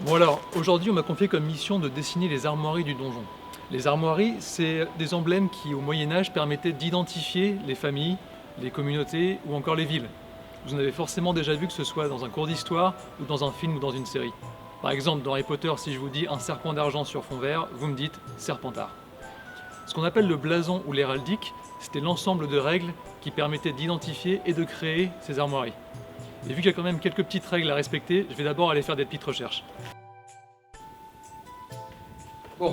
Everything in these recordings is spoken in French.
Bon alors, aujourd'hui on m'a confié comme mission de dessiner les armoiries du donjon. Les armoiries, c'est des emblèmes qui au Moyen-Âge permettaient d'identifier les familles, les communautés ou encore les villes. Vous en avez forcément déjà vu, que ce soit dans un cours d'histoire ou dans un film ou dans une série. Par exemple, dans Harry Potter, si je vous dis un serpent d'argent sur fond vert, vous me dites Serpentard. Ce qu'on appelle le blason ou l'héraldique, c'était l'ensemble de règles qui permettaient d'identifier et de créer ces armoiries. Et vu qu'il y a quand même quelques petites règles à respecter, je vais d'abord aller faire des petites recherches. Bon,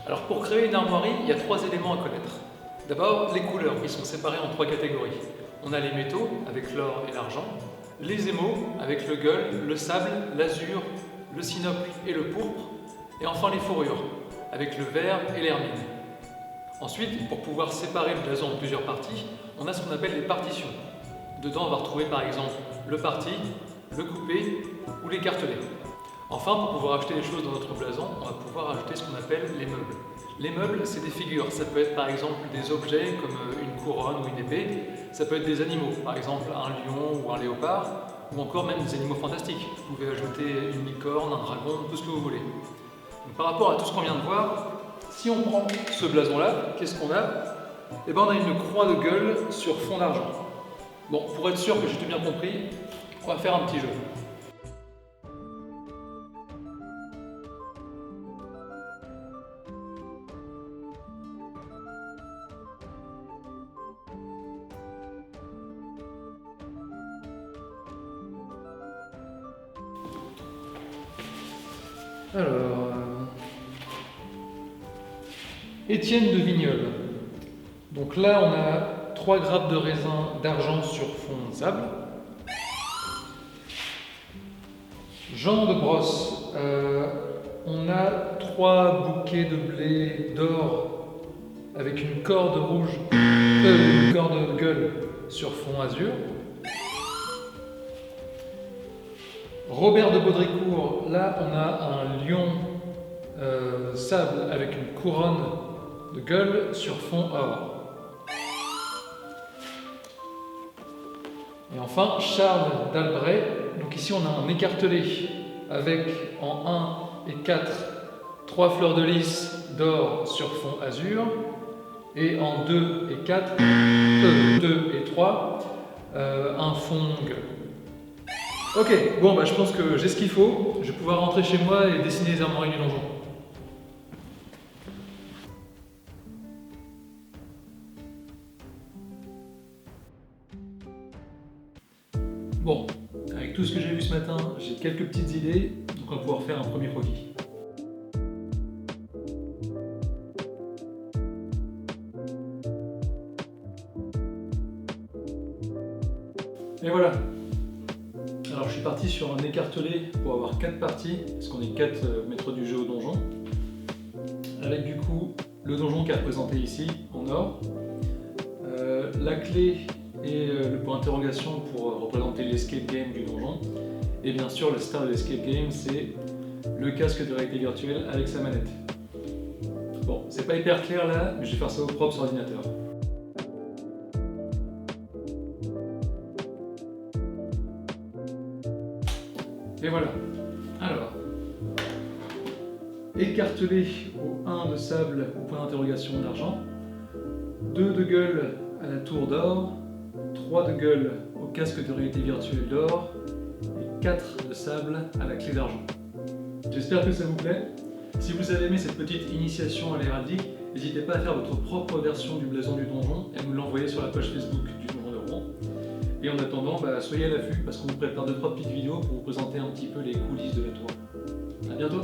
alors pour créer une armoirie, il y a 3 éléments à connaître. D'abord, les couleurs, qui sont séparées en 3 catégories. On a les métaux, avec l'or et l'argent, les émaux, avec le gueules, le sable, l'azur, le sinople et le pourpre, et enfin les fourrures, avec le vert et l'hermine. Ensuite, pour pouvoir séparer le blason en plusieurs parties, on a ce qu'on appelle les partitions. Dedans, on va retrouver par exemple le parti, le coupé ou l'écartelé. Enfin, pour pouvoir ajouter des choses dans notre blason, on va pouvoir ajouter ce qu'on appelle les meubles. Les meubles, c'est des figures. Ça peut être par exemple des objets comme une couronne ou une épée. Ça peut être des animaux, par exemple un lion ou un léopard, ou encore même des animaux fantastiques. Vous pouvez ajouter une licorne, un dragon, tout ce que vous voulez. Donc, par rapport à tout ce qu'on vient de voir, si on prend ce blason-là, qu'est-ce qu'on a? Eh bien, on a une croix de gueule sur fond d'argent. Bon, pour être sûr que j'ai tout bien compris, on va faire un petit jeu. Alors, Étienne de Vigneulles. Donc là, on a 3 grappes de raisin d'argent sur fond de sable. Jean de Brosse, on a 3 bouquets de blé d'or avec une corde rouge, une corde gueule sur fond azur. Robert de Baudricourt, là on a un lion sable avec une couronne de gueule sur fond or. Et enfin Charles d'Albret, donc ici on a un écartelé avec en 1 et 4 3 fleurs de lys d'or sur fond azur, et en 2 et 4, 2 et 3, un fond gueule. Ok, bon bah je pense que j'ai ce qu'il faut, je vais pouvoir rentrer chez moi et dessiner les armoiries du donjon. Bon, avec tout ce que j'ai vu ce matin, j'ai quelques petites idées, donc on va pouvoir faire un premier croquis. Et voilà. Alors je suis parti sur un écartelé pour avoir 4 parties, parce qu'on est 4 maîtres du jeu au donjon. Avec du coup le donjon qui est représenté ici en or, la clé et le point d'interrogation pour représenter l'escape game du donjon, et bien sûr le star de l'escape game, c'est le casque de réalité virtuelle avec sa manette. Bon, c'est pas hyper clair là, mais je vais faire ça au propre sur ordinateur. Et voilà. Alors, écartelé au 1 de sable au point d'interrogation d'argent, 2 de gueule à la tour d'or, 3 de gueule au casque de réalité virtuelle d'or, et 4 de sable à la clé d'argent. J'espère que ça vous plaît. Si vous avez aimé cette petite initiation à l'héraldique, n'hésitez pas à faire votre propre version du blason du donjon et à nous l'envoyer sur la page Facebook du Donjon de Rouen. Et en attendant, soyez à l'affût parce qu'on vous prépare 2-3 petites vidéos pour vous présenter un petit peu les coulisses de la tour. A bientôt!